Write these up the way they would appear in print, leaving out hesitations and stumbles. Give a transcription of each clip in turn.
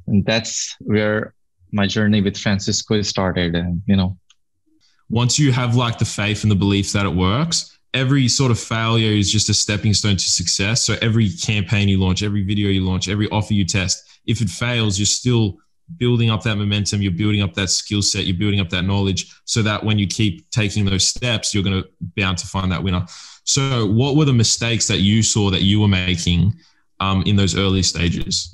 And that's where my journey with Francisco started. And, you know, once you have like the faith and the belief that it works, every sort of failure is just a stepping stone to success. So every campaign you launch, every video you launch, every offer you test, if it fails, you're still building up that momentum, you're building up that skill set, you're building up that knowledge, so that when you keep taking those steps, you're going to bound to find that winner. So what were the mistakes that you saw that you were making in those early stages?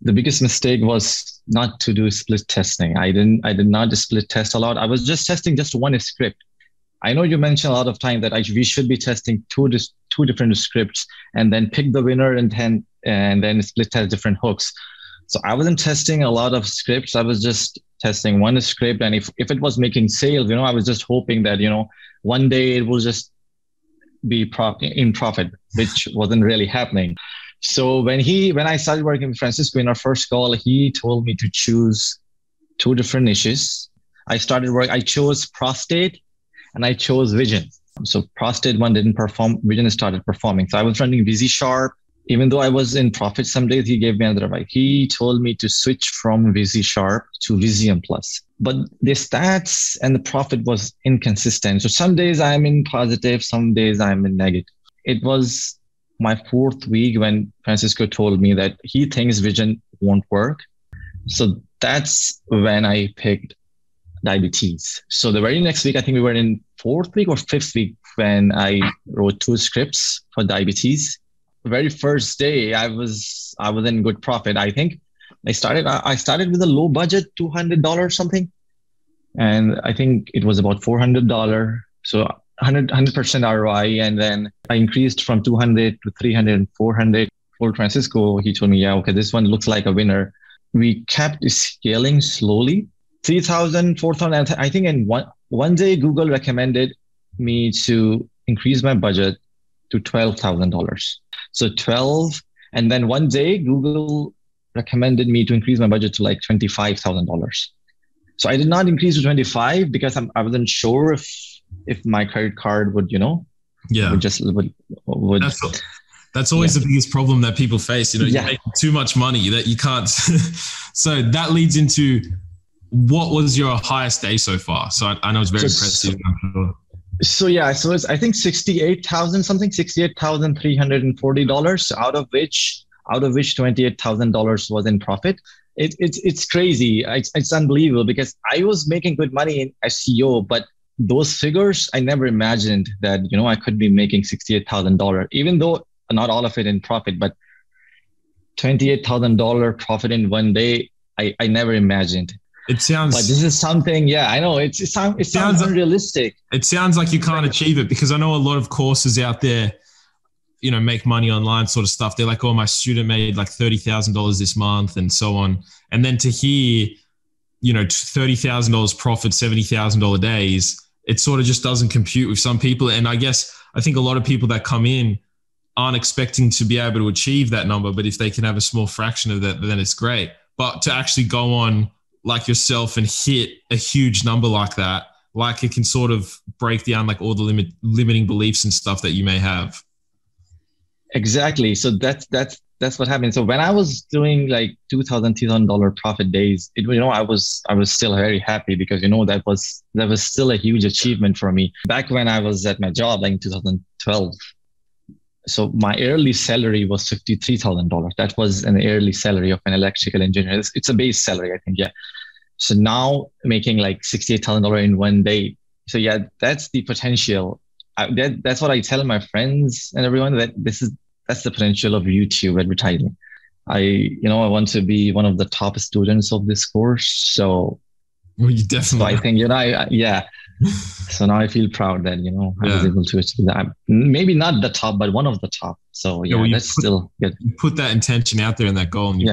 The biggest mistake was not to do split testing. I did not split test a lot. I was just testing just one script. I know you mentioned a lot of time that we should be testing two different scripts and then pick the winner and then split test different hooks. So I wasn't testing a lot of scripts. I was just testing one script. And if it was making sales, you know, I was just hoping that, you know, one day it will just be in profit, which wasn't really happening. So when I started working with Francisco in our first call, he told me to choose two different niches. I chose prostate and I chose vision. So prostate one didn't perform, vision started performing. So I was running VZ Sharp. Even though I was in profit some days, he gave me another advice. He told me to switch from VZ Sharp to Visium Plus. But the stats and the profit was inconsistent. So some days I'm in positive, some days I'm in negative. It was my fourth week when Francisco told me that he thinks vision won't work. So that's when I picked diabetes. So the very next week, I think we were in fourth week or fifth week when I wrote two scripts for diabetes. The very first day I was in good profit. I think I started with a low budget, $200 something. And I think it was about $400. So 100% ROI. And then I increased from 200 to 300 and 400. For Francisco, he told me, yeah, okay, this one looks like a winner. We kept scaling slowly. 3,000, 4,000. I think in one day, Google recommended me to increase my budget to $12,000. So 12. And then one day, Google recommended me to increase my budget to like $25,000. So I did not increase to 25 because I wasn't sure if my credit card would, you know, would. That's always the biggest problem that people face. You know, you make too much money that you can't. So that leads into, what was your highest day so far? So I know it's very impressive. So it's, I think $68,340, out of which $28,000 was in profit. It's crazy. It's unbelievable because I was making good money in SEO, but those figures, I never imagined that, you know, I could be making $68,000, even though not all of it in profit, but $28,000 profit in one day, I never imagined. It sounds... But this is something, I know, it sounds unrealistic. It sounds like you can't achieve it, because I know a lot of courses out there, you know, make money online sort of stuff. They're like, oh, my student made like $30,000 this month and so on. And then to hear, you know, $30,000 profit, $70,000 days, it sort of just doesn't compute with some people. And I think a lot of people that come in aren't expecting to be able to achieve that number, but if they can have a small fraction of that, then it's great. But to actually go on like yourself and hit a huge number like that, like it can sort of break down like all the limiting beliefs and stuff that you may have. Exactly. So that's what happened. So when I was doing like $2,000, $3,000 profit days, I was still very happy because, you know, that was still a huge achievement for me. Back when I was at my job, like in 2012. So my yearly salary was $53,000. That was an yearly salary of an electrical engineer. It's a base salary, I think. Yeah. So now making like $68,000 in one day. So yeah, that's the potential. That's what I tell my friends and everyone, that that's the potential of YouTube advertising. I want to be one of the top students of this course. So, well, you definitely. So I think, So now I feel proud that, I was able to achieve that. Maybe not the top, but one of the top. So that's still good. You put that intention out there and that goal, and you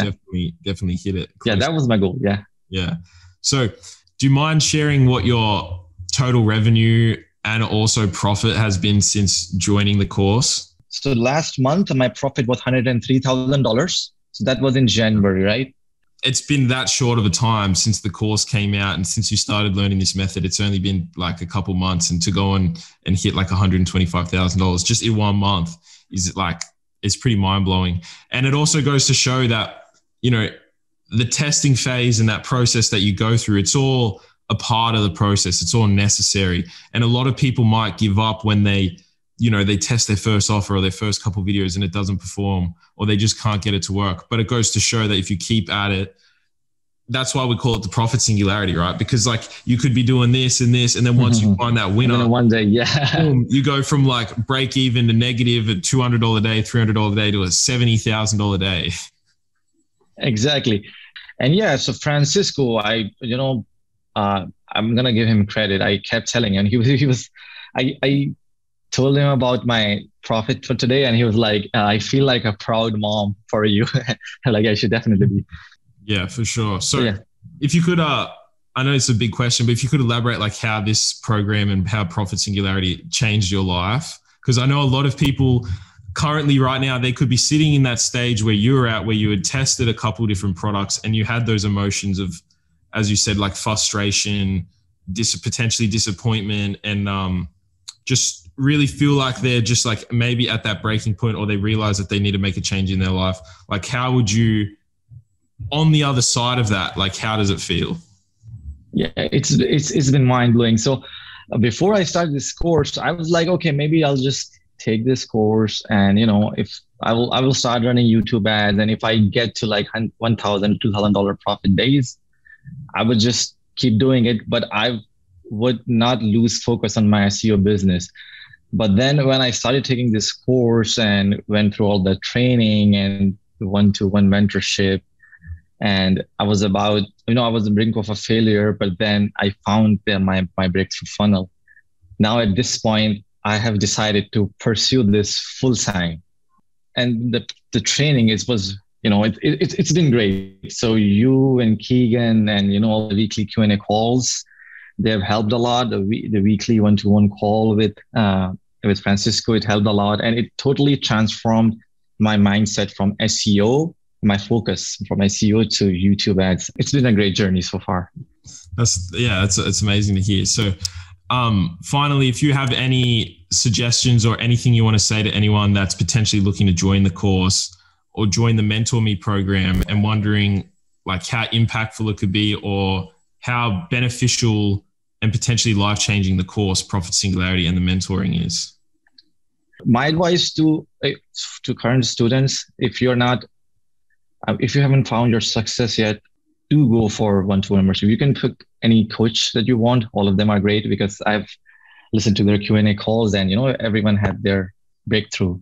definitely hit it. Yeah, that was my goal. Yeah. Yeah. So do you mind sharing what your total revenue and also profit has been since joining the course? So last month, my profit was $103,000. So So that was in January, right? It's been that short of a time since the course came out and since you started learning this method. It's only been like a couple months, and to go on and hit like $125,000 just in 1 month is like, it's pretty mind blowing. And it also goes to show that, you know, the testing phase and that process that you go through, it's all a part of the process. It's all necessary. And a lot of people might give up when they, you know, they test their first offer or their first couple of videos and it doesn't perform, or they just can't get it to work. But it goes to show that if you keep at it, that's why we call it the profit singularity, right? Because like you could be doing this and this, and then once you find that winner, one day, boom, you go from like break even to negative at $200 a day, $300 a day to a $70,000 a day. Exactly. And yeah, so Francisco, I'm gonna give him credit. I kept telling him, I told him about my profit for today, and he was like, I feel like a proud mom for you. Like, I should definitely be. Yeah, for sure. So yeah. If you could, I know it's a big question, but if you could elaborate like how this program and how Profit Singularity changed your life, because I know a lot of people currently right now, they could be sitting in that stage where you were at, where you had tested a couple of different products and you had those emotions of, as you said, like frustration, potentially disappointment, and just really feel like they're just like maybe at that breaking point, or they realize that they need to make a change in their life. Like, how would you, on the other side of that, like, how does it feel? Yeah, it's been mind blowing. So before I started this course, I was like, okay, maybe I'll just take this course, and if I will start running YouTube ads, and if I get to like $1,000, $2,000 profit days, I would just keep doing it, but I would not lose focus on my SEO business. But then when I started taking this course and went through all the training and one-to-one mentorship, and I was about, I was on the brink of a failure, but then I found my breakthrough funnel. Now at this point, I have decided to pursue this full time. And the training it's been great. So you and Keegan and, all the weekly Q&A calls, they've helped a lot. The weekly one-to-one call with Francisco, it helped a lot. And it totally transformed my mindset from SEO, my focus from SEO to YouTube ads. It's been a great journey so far. It's amazing to hear. So finally, if you have any suggestions or anything you want to say to anyone that's potentially looking to join the course or join the Mentor Me program and wondering like how impactful it could be or how beneficial and potentially life-changing the course Profit Singularity and the mentoring is. My advice to current students, if you haven't found your success yet, do go for one-to-one membership. You can pick any coach that you want. All of them are great because I've listened to their Q&A calls, and everyone had their breakthrough.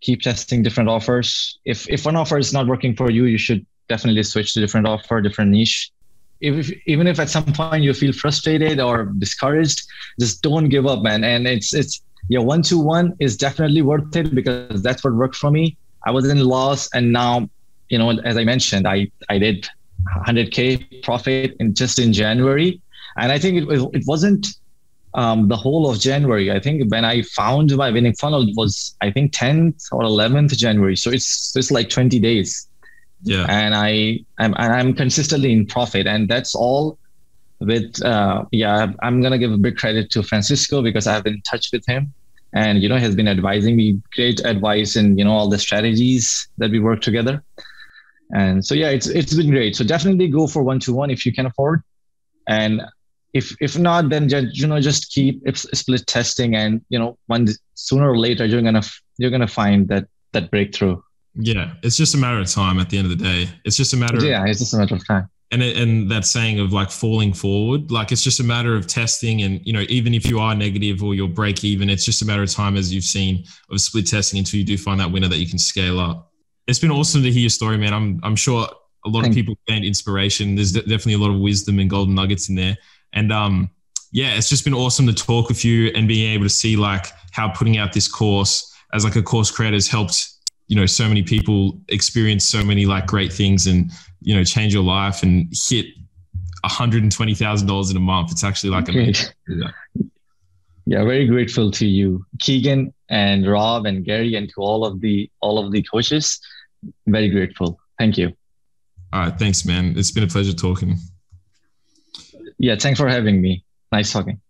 Keep testing different offers. If one offer is not working for you, you should definitely switch to different offer, different niche. Even if at some point you feel frustrated or discouraged, just don't give up, man. And it's one-to-one is definitely worth it because that's what worked for me. I was in loss, and now, as I mentioned, I did 100K profit in January. And I think it wasn't the whole of January. I think when I found my winning funnel, it was, I think 10th or 11th January. So it's like 20 days. Yeah. And I'm consistently in profit, and that's all with, I'm going to give a big credit to Francisco because I've been in touch with him and, has been advising me great advice and, all the strategies that we work together. And so, it's been great. So definitely go for one-to-one if you can afford. And if not, then just keep split testing, and sooner or later you're gonna find that breakthrough. Yeah, it's just a matter of time. At the end of the day, it's just a matter. It's just a matter of time. And that saying of like falling forward, like it's just a matter of testing, and even if you are negative or you're break even, it's just a matter of time, as you've seen, of split testing until you do find that winner that you can scale up. It's been awesome to hear your story, man. I'm sure a lot of people gained inspiration. There's definitely a lot of wisdom and golden nuggets in there. And it's just been awesome to talk with you and being able to see like how putting out this course as like a course creator has helped, so many people experience so many like great things and, change your life and hit $120,000 in a month. It's actually like amazing. Yeah, very grateful to you, Keegan and Rob and Gary, and to all of the coaches. Very grateful. Thank you. All right. Thanks, man. It's been a pleasure talking. Yeah, thanks for having me. Nice talking.